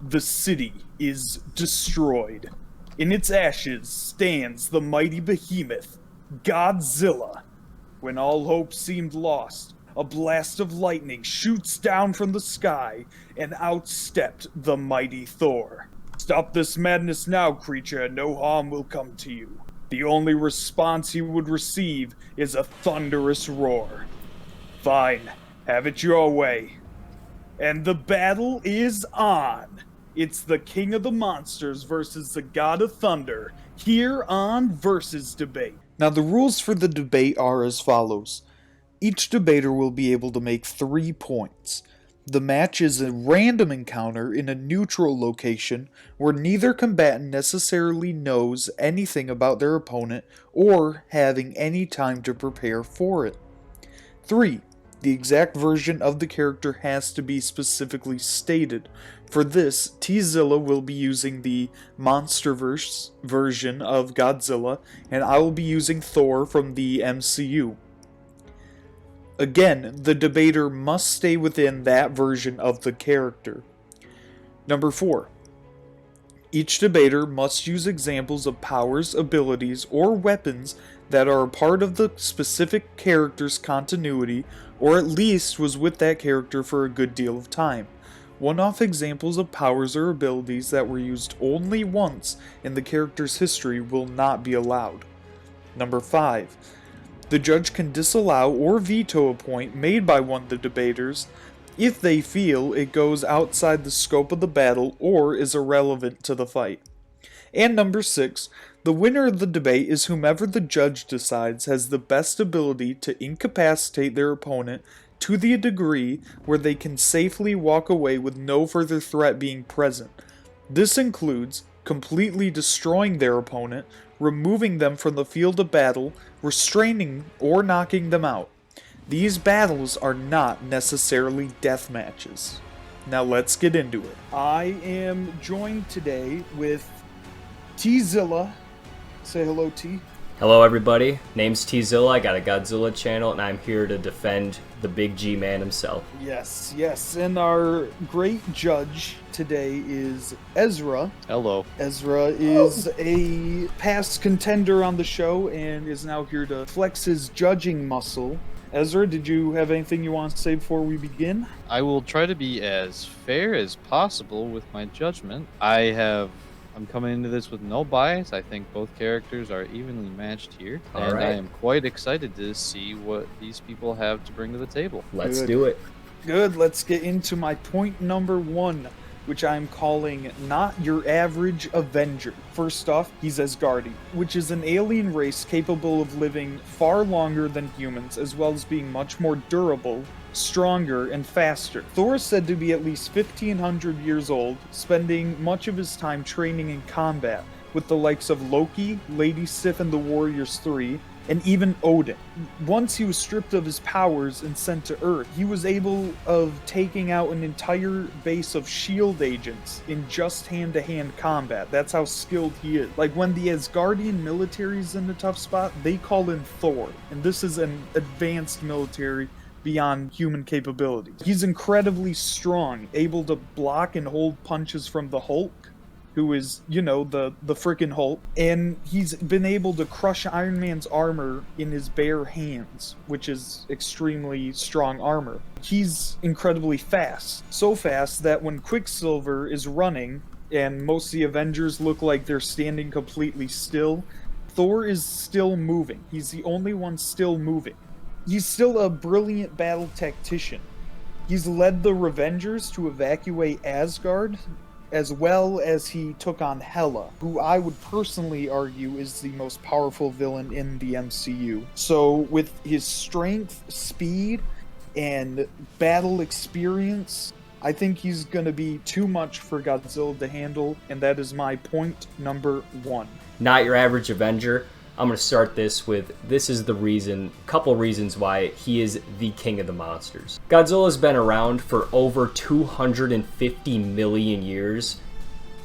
The city is destroyed. In its ashes stands the mighty behemoth, Godzilla. When all hope seemed lost, a blast of lightning shoots down from the sky, and out stepped the mighty Thor. Stop this madness now, creature, and no harm will come to you. The only response he would receive is a thunderous roar. Fine, have it your way. And the battle is on. It's the King of the Monsters versus the God of Thunder, here on Versus Debate. Now the rules for the debate are as follows. Each debater will be able to make 3 points. The match is a random encounter in a neutral location where neither combatant necessarily knows anything about their opponent or having any time to prepare for it. 3. The exact version of the character has to be specifically stated. For this, T-Zilla will be using the Monsterverse version of Godzilla, and I will be using Thor from the MCU. Again, the debater must stay within that version of the character. Number 4. Each debater must use examples of powers, abilities, or weapons that are a part of the specific character's continuity, or at least was with that character for a good deal of time. One-off examples of powers or abilities that were used only once in the character's history will not be allowed. Number 5. The judge can disallow or veto a point made by one of the debaters if they feel it goes outside the scope of the battle or is irrelevant to the fight. And number 6, the winner of the debate is whomever the judge decides has the best ability to incapacitate their opponent to the degree where they can safely walk away with no further threat being present. This includes completely destroying their opponent, removing them from the field of battle, restraining or knocking them out. These battles are not necessarily death matches. Now let's get into it. I am joined today with T-Zilla. Say hello, T. Hello everybody, name's T-Zilla, I got a Godzilla channel, and I'm here to defend the big G-Man himself. Yes, and our great judge today is Ezra. Hello. Ezra is a past contender on the show and is now here to flex his judging muscle. Ezra, did you have anything you want to say before we begin? I will try to be as fair as possible with my judgment. I'm coming into this with no bias. I think both characters are evenly matched here. All right. I am quite excited to see what these people have to bring to the table. Let's do it. Good, let's get into my point number 1, which I'm calling Not Your Average Avenger. First off, he's Asgardian, which is an alien race capable of living far longer than humans, as well as being much more durable, stronger, and faster. Thor is said to be at least 1,500 years old, spending much of his time training in combat with the likes of Loki, Lady Sif and the Warriors 3, and even Odin. Once he was stripped of his powers and sent to Earth, he was able of taking out an entire base of shield agents in just hand-to-hand combat. That's how skilled he is. Like, when the Asgardian military is in a tough spot, they call in Thor, and this is an advanced military beyond human capability. He's incredibly strong, able to block and hold punches from the Hulk, who is, the frickin' Hulk, and he's been able to crush Iron Man's armor in his bare hands, which is extremely strong armor. He's incredibly fast, so fast that when Quicksilver is running, and most of the Avengers look like they're standing completely still, Thor is still moving. He's the only one still moving. He's still a brilliant battle tactician. He's led the Revengers to evacuate Asgard, as well as he took on Hela, who I would personally argue is the most powerful villain in the MCU. So with his strength, speed, and battle experience, I think he's going to be too much for Godzilla to handle, and that is my point number 1. Not your average Avenger. I'm going to start this with, this is the reason, couple reasons why he is the king of the monsters. Godzilla's been around for over 250 million years.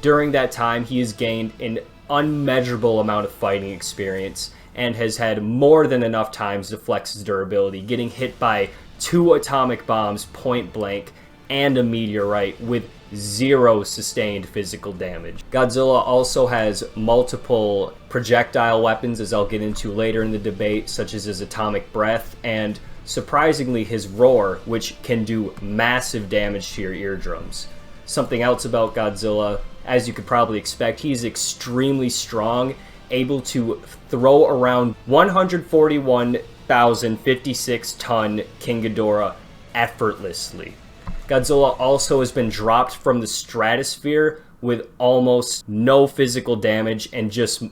During that time, he has gained an unmeasurable amount of fighting experience and has had more than enough times to flex his durability, getting hit by 2 atomic bombs point blank and a meteorite with 0 sustained physical damage. Godzilla also has multiple projectile weapons, as I'll get into later in the debate, such as his atomic breath and, surprisingly, his roar, which can do massive damage to your eardrums. Something else about Godzilla, as you could probably expect, he's extremely strong, able to throw around 141,056-ton King Ghidorah effortlessly. Godzilla also has been dropped from the stratosphere with almost no physical damage and just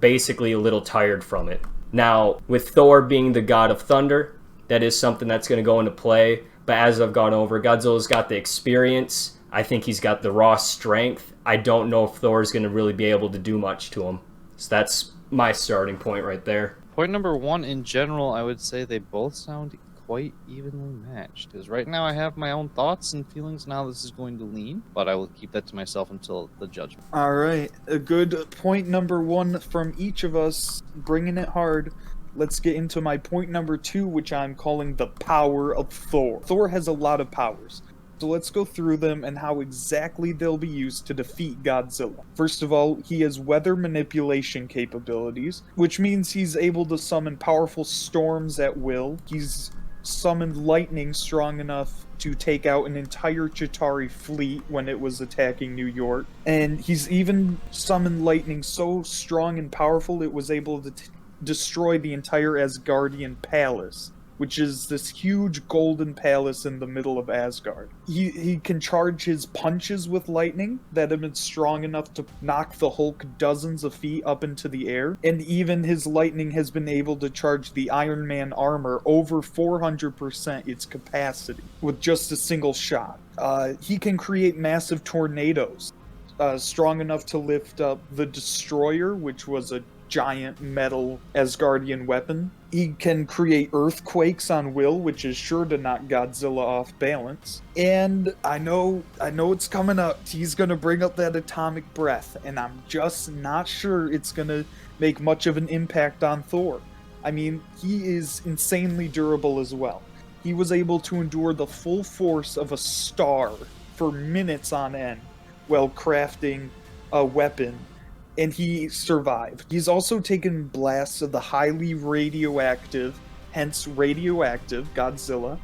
basically a little tired from it. Now, with Thor being the god of thunder, that is something that's going to go into play, but as I've gone over, Godzilla's got the experience. I think he's got the raw strength. I don't know if Thor's going to really be able to do much to him. So that's my starting point right there. Point number one, in general, I would say they both sound quite evenly matched. Because right now I have my own thoughts and feelings on how this is going to lean, but I will keep that to myself until the judgment. All right, a good point number one from each of us, bringing it hard. Let's get into my point number two, which I'm calling the power of Thor. Thor has a lot of powers. So let's go through them and how exactly they'll be used to defeat Godzilla. First of all, he has weather manipulation capabilities, which means he's able to summon powerful storms at will. He's summoned lightning strong enough to take out an entire Chitauri fleet when it was attacking New York. And he's even summoned lightning so strong and powerful it was able to destroy the entire Asgardian palace, which is this huge golden palace in the middle of Asgard. He can charge his punches with lightning that have been strong enough to knock the Hulk dozens of feet up into the air. And even his lightning has been able to charge the Iron Man armor over 400% its capacity with just a single shot. He can create massive tornadoes, strong enough to lift up the Destroyer, which was a giant metal Asgardian weapon. He can create earthquakes on will, which is sure to knock Godzilla off balance. And I know it's coming up. He's gonna bring up that atomic breath, and I'm just not sure it's gonna make much of an impact on Thor. I mean, he is insanely durable as well. He was able to endure the full force of a star for minutes on end while crafting a weapon, and he survived. He's also taken blasts of the highly radioactive, hence radioactive, Godzilla,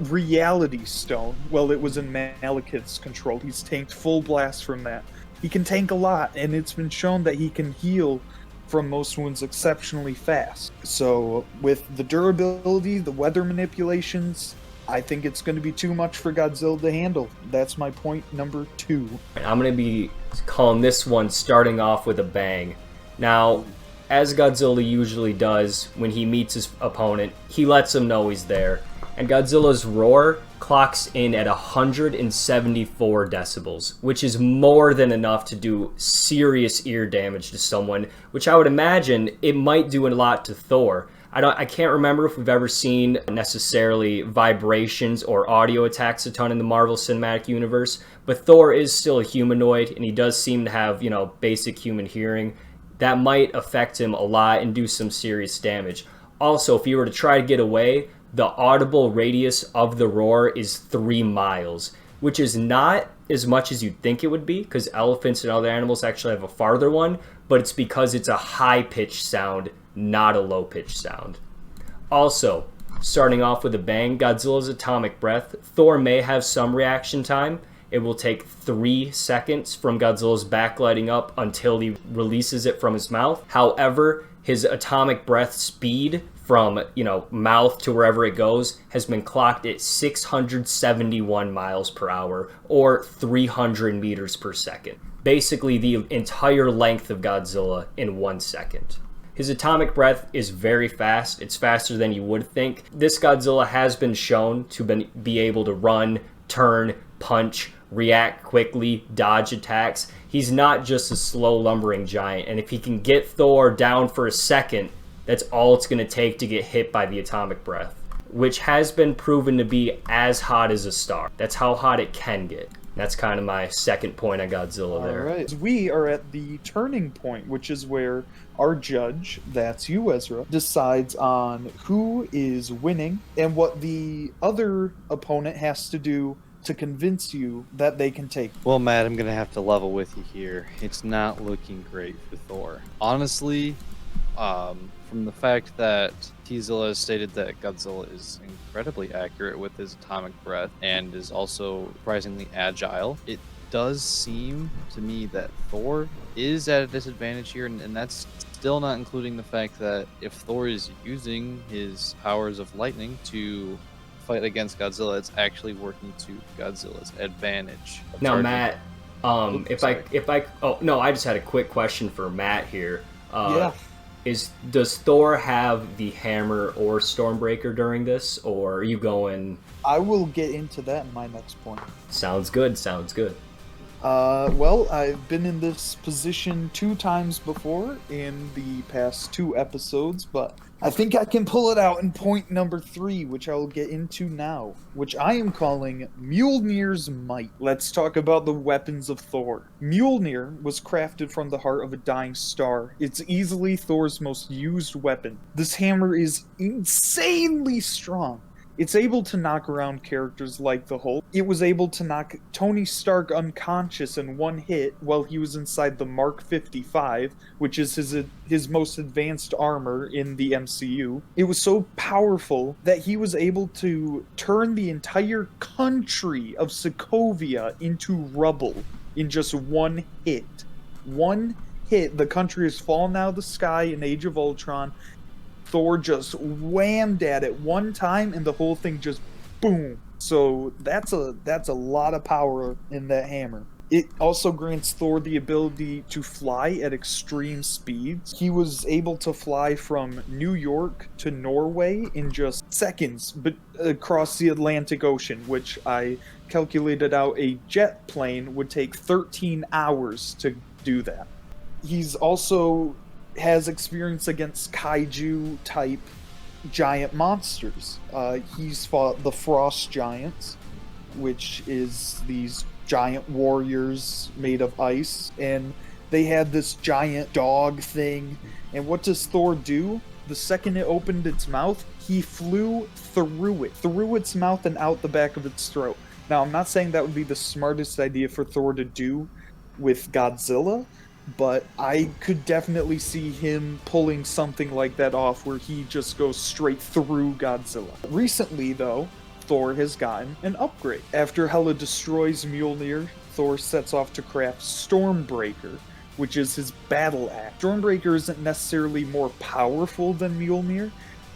Reality Stone. Well, it was in Malekith's control. He's tanked full blasts from that. He can tank a lot, and it's been shown that he can heal from most wounds exceptionally fast. So, with the durability, the weather manipulations, I think it's going to be too much for Godzilla to handle. That's my point number two. I'm going to be calling this one starting off with a bang. Now, as Godzilla usually does when he meets his opponent, he lets him know he's there. And Godzilla's roar clocks in at 174 decibels, which is more than enough to do serious ear damage to someone, which I would imagine it might do a lot to Thor. I can't remember if we've ever seen necessarily vibrations or audio attacks a ton in the Marvel Cinematic Universe, but Thor is still a humanoid, and he does seem to have, basic human hearing. That might affect him a lot and do some serious damage. Also, if he were to try to get away, the audible radius of the roar is 3 miles, which is not as much as you'd think it would be, because elephants and other animals actually have a farther one, but it's because it's a high-pitched sound, not a low-pitched sound. Also, starting off with a bang, Godzilla's atomic breath. Thor may have some reaction time. It will take 3 seconds from Godzilla's back lighting up until he releases it from his mouth. However, his atomic breath speed from, mouth to wherever it goes has been clocked at 671 miles per hour, or 300 meters per second. Basically the entire length of Godzilla in 1 second. His atomic breath is very fast. It's faster than you would think. This Godzilla has been shown to be able to run, turn, punch, react quickly, dodge attacks. He's not just a slow lumbering giant, and if he can get Thor down for a second, that's all it's going to take to get hit by the atomic breath, which has been proven to be as hot as a star. That's how hot it can get. That's kind of my second point on Godzilla there. All right. We are at the turning point, which is where our judge, that's you, Ezra, decides on who is winning and what the other opponent has to do to convince you that they can take. Well, Matt, I'm gonna have to level with you here. It's not looking great for Thor. Honestly, from the fact that T-Zilla has stated that Godzilla is incredibly accurate with his atomic breath and is also surprisingly agile, it does seem to me that Thor is at a disadvantage here, and that's still not including the fact that if Thor is using his powers of lightning to fight against Godzilla, it's actually working to Godzilla's advantage. Now, Charging- Matt, I just had a quick question for Matt here. Yeah. Does Thor have the hammer or Stormbreaker during this, or are you going? I will get into that in my next point. Sounds good. Well, I've been in this position 2 times before in the past 2 episodes, but I think I can pull it out in point number 3, which I will get into now, which I am calling Mjolnir's Might. Let's talk about the weapons of Thor. Mjolnir was crafted from the heart of a dying star. It's easily Thor's most used weapon. This hammer is insanely strong. It's able to knock around characters like the Hulk. It was able to knock Tony Stark unconscious in one hit while he was inside the Mark 55, which is his most advanced armor in the MCU. It was so powerful that he was able to turn the entire country of Sokovia into rubble in just one hit. One hit. The country has fallen out of the sky in Age of Ultron. Thor just whammed at it one time and the whole thing just boom. So that's a lot of power in that hammer. It also grants Thor the ability to fly at extreme speeds. He was able to fly from New York to Norway in just seconds, but across the Atlantic Ocean, which I calculated out a jet plane would take 13 hours to do that. He's also has experience against kaiju type giant monsters. He's fought the Frost Giants, which is these giant warriors made of ice, and they had this giant dog thing. And what does Thor do? The second it opened its mouth, he flew through its mouth and out the back of its throat. Now, I'm not saying that would be the smartest idea for Thor to do with Godzilla, but I could definitely see him pulling something like that off where he just goes straight through Godzilla. Recently, though, Thor has gotten an upgrade. After Hela destroys Mjolnir, Thor sets off to craft Stormbreaker, which is his battle axe. Stormbreaker isn't necessarily more powerful than Mjolnir,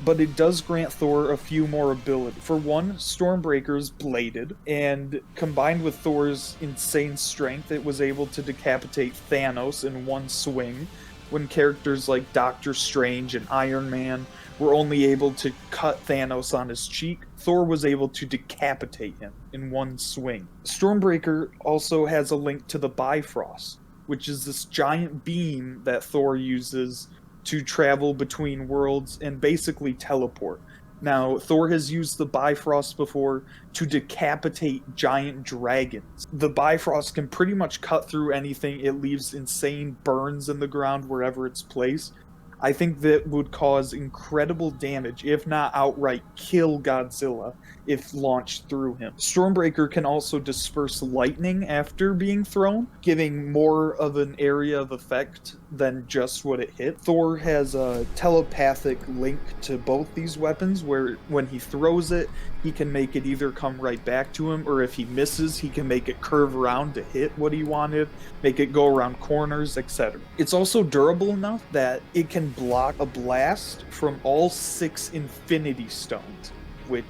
but it does grant Thor a few more abilities. For one, Stormbreaker is bladed, and combined with Thor's insane strength, it was able to decapitate Thanos in one swing, when characters like Doctor Strange and Iron Man were only able to cut Thanos on his cheek. Thor was able to decapitate him in one swing. Stormbreaker also has a link to the Bifrost, which is this giant beam that Thor uses to travel between worlds and basically teleport. Now, Thor has used the Bifrost before to decapitate giant dragons. The Bifrost can pretty much cut through anything. It leaves insane burns in the ground wherever it's placed. I think that would cause incredible damage, if not outright kill Godzilla, if launched through him. Stormbreaker can also disperse lightning after being thrown, giving more of an area of effect than just what it hit. Thor has a telepathic link to both these weapons, where when he throws it, he can make it either come right back to him, or if he misses, he can make it curve around to hit what he wanted, make it go around corners, etc. It's also durable enough that it can block a blast from all 6 Infinity Stones, which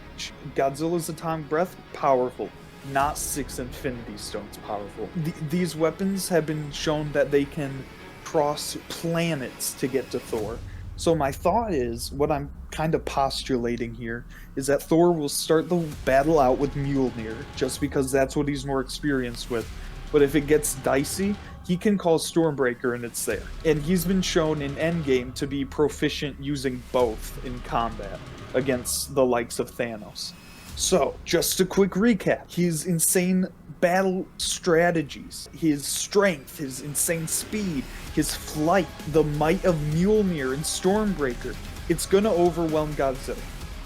Godzilla's atomic breath, powerful. Not 6 Infinity Stones powerful. These weapons have been shown that they can cross planets to get to Thor. So my thought is, what I'm kind of postulating here, is that Thor will start the battle out with Mjolnir, just because that's what he's more experienced with. But if it gets dicey, he can call Stormbreaker and it's there. And he's been shown in Endgame to be proficient using both in combat against the likes of Thanos. So, just a quick recap. His insane battle strategies, his strength, his insane speed, his flight, the might of Mjolnir and Stormbreaker. It's gonna overwhelm Godzilla.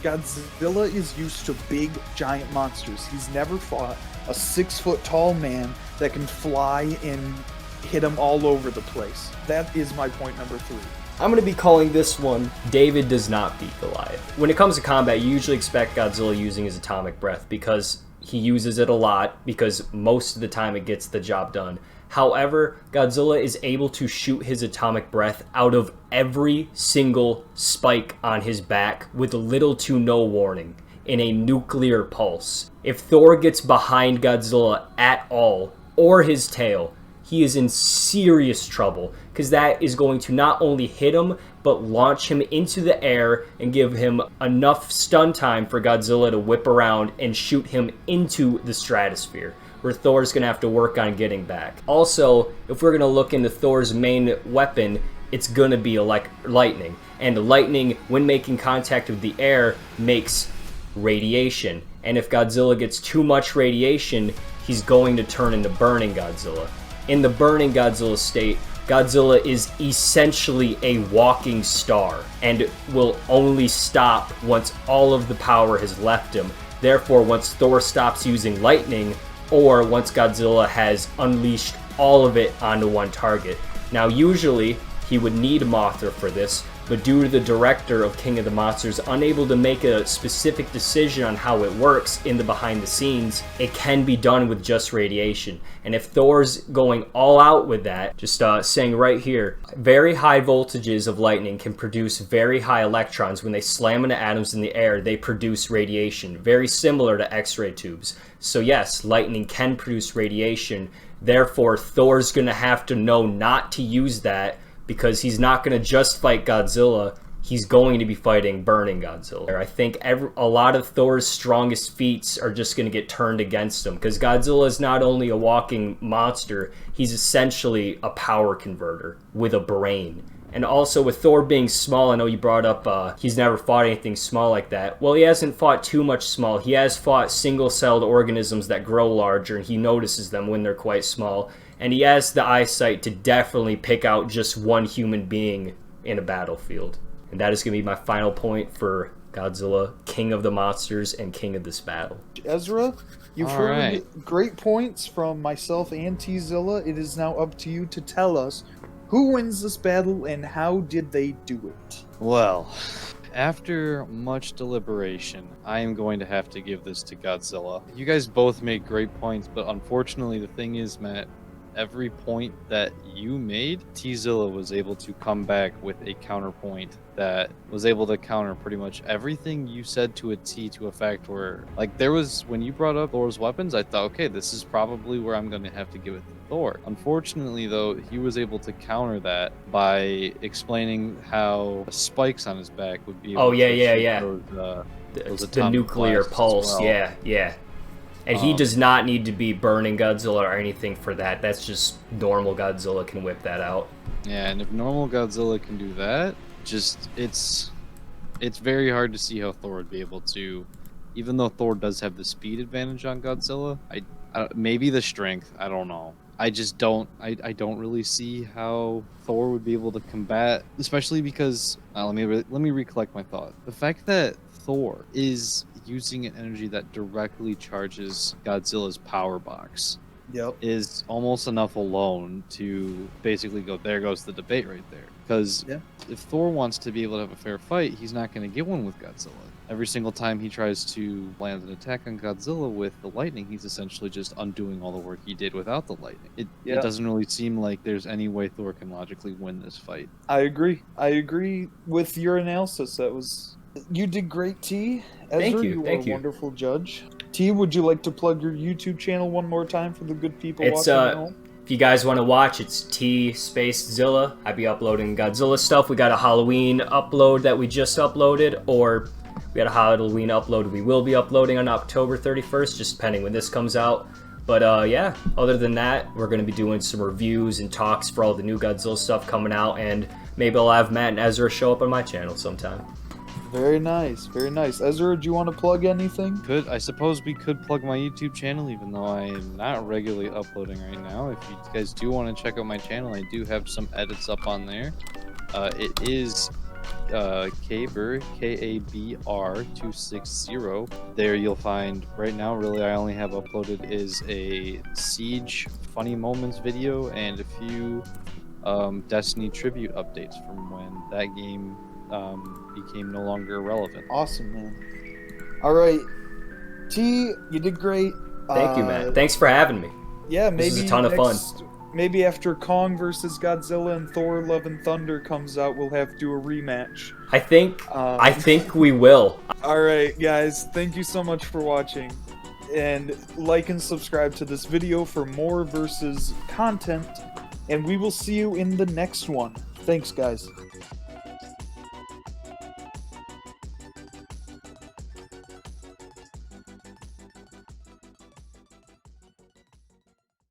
Godzilla is used to big, giant monsters. He's never fought a 6 foot tall man that can fly and hit him all over the place. That is my point number 3. I'm going to be calling this one David Does Not Beat Goliath. When it comes to combat, you usually expect Godzilla using his atomic breath because he uses it a lot, because most of the time it gets the job done. However, Godzilla is able to shoot his atomic breath out of every single spike on his back with little to no warning in a nuclear pulse. If Thor gets behind Godzilla at all, or his tail, he is in serious trouble, because that is going to not only hit him, but launch him into the air and give him enough stun time for Godzilla to whip around and shoot him into the stratosphere, where Thor's going to have to work on getting back. Also, if we're going to look into Thor's main weapon, it's going to be like lightning. And lightning, when making contact with the air, makes radiation. And if Godzilla gets too much radiation, he's going to turn into Burning Godzilla. In the Burning Godzilla state, Godzilla is essentially a walking star and will only stop once all of the power has left him. Therefore, once Thor stops using lightning, or once Godzilla has unleashed all of it onto one target. Now, usually, he would need Mothra for this, but due to the director of King of the Monsters unable to make a specific decision on how it works in the behind the scenes, it can be done with just radiation. And if Thor's going all out with that, just saying right here, very high voltages of lightning can produce very high electrons. When they slam into atoms in the air, they produce radiation, very similar to X-ray tubes. So yes, lightning can produce radiation. Therefore, Thor's gonna have to know not to use that, because he's not going to just fight Godzilla, he's going to be fighting Burning Godzilla. I think a lot of Thor's strongest feats are just going to get turned against him, because Godzilla is not only a walking monster, he's essentially a power converter with a brain. And also with Thor being small, I know you brought up he's never fought anything small like that. Well, he hasn't fought too much small. He has fought single-celled organisms that grow larger, and he notices them when they're quite small. And he has the eyesight to definitely pick out just one human being in a battlefield. And that is going to be my final point for Godzilla, King of the Monsters and King of this battle. Ezra, you've heard great points from myself and T-Zilla. It is now up to you to tell us who wins this battle and how did they do it? Well, after much deliberation, I am going to have to give this to Godzilla. You guys both made great points, but unfortunately the thing is, Matt, every point that you made, T-Zilla was able to come back with a counterpoint that was able to counter pretty much everything you said to a T, to a fact where, like, there was, when you brought up Thor's weapons, I thought, okay, this is probably where I'm going to have to give it to Thor. Unfortunately, though, he was able to counter that by explaining how spikes on his back would be able those the nuclear pulse, well. yeah. And he does not need to be Burning Godzilla or anything for that. That's just normal Godzilla can whip that out. Yeah, and if normal Godzilla can do that, just it's very hard to see how Thor would be able to, even though Thor does have the speed advantage on Godzilla, I maybe the strength, I don't know. I just don't don't really see how Thor would be able to combat, especially because let me recollect my thought. The fact that Thor is using an energy that directly charges Godzilla's power box is almost enough alone to basically go, there goes the debate right there. Because if Thor wants to be able to have a fair fight, he's not going to get one with Godzilla. Every single time he tries to land an attack on Godzilla with the lightning, he's essentially just undoing all the work he did without the lightning. It doesn't really seem like there's any way Thor can logically win this fight. I agree with your analysis. You did great, T. Ezra, Thank you. You were a wonderful judge. T, would you like to plug your YouTube channel one more time for the good people watching at home? If you guys want to watch, it's T_Zilla. I'd be uploading Godzilla stuff. We got a Halloween upload that we just uploaded, or we got a Halloween upload we will be uploading on October 31st, just depending when this comes out. But yeah, other than that, we're going to be doing some reviews and talks for all the new Godzilla stuff coming out, and maybe I'll have Matt and Ezra show up on my channel sometime. Very nice, very nice. Ezra, do you want to plug anything? I suppose we could plug my YouTube channel, even though I am not regularly uploading right now. If you guys do want to check out my channel, I do have some edits up on there. It is Kabr, KABR260. There you'll find, right now, really, I only have uploaded is a Siege funny moments video and a few Destiny tribute updates from when that game became no longer relevant. Awesome, man. All right, T, you did great. Thank you, Matt. Thanks for having me. Yeah, maybe This is a ton of fun. Maybe after Kong vs. Godzilla and Thor: Love and Thunder comes out, we'll have to do a rematch. I think we will. All right, guys, thank you so much for watching, and like and subscribe to this video for more versus content, and we will see you in the next one. Thanks, guys.